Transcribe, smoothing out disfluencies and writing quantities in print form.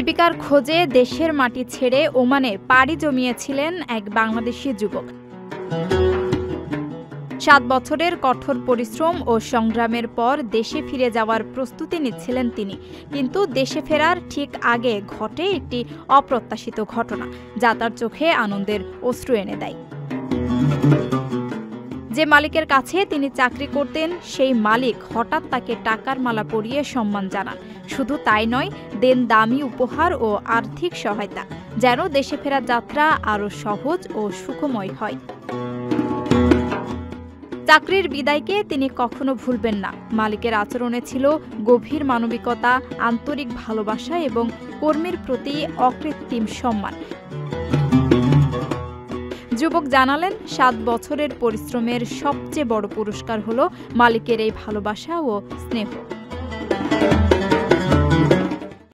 জীবিকার খোঁজে দেশের মাটি ছেড়ে ওমানে পাড়ি জমিয়েছিলেন এক বাংলাদেশি যুবক। 7 বছরের কঠোর পরিশ্রম ও সংগ্রামের পর দেশে ফিরে যাওয়ার প্রস্তুতি নিচ্ছিলেন তিনি। কিন্তু দেশে ফেরার ঠিক আগে ঘটে একটি অপ্রত্যাশিত ঘটনা, যা তার চোখে আনন্দের অশ্রু এনে দেয়। যে মালিকের কাছে তিনি চাকরি করতেন, সেই মালিক হঠাৎ তাকে টাকার মালা পরিয়ে সম্মান জানান। শুধু তাই নয়, দেন দামি উপহার ও আর্থিক সহায়তা, যেন দেশে ফেরার যাত্রা আরও সহজ ও সুখময় হয়। চাকরির বিদায়কে তিনি কখনো ভুলবেন না। মালিকের আচরণে ছিল গভীর মানবিকতা, আন্তরিক ভালোবাসা এবং কর্মীর প্রতি অকৃত্রিম সম্মান। যুবক জানালেন, 7 বছরের পরিশ্রমের সবচেয়ে বড় পুরস্কার হলো মালিকের এই ভালোবাসা ও স্নেহ।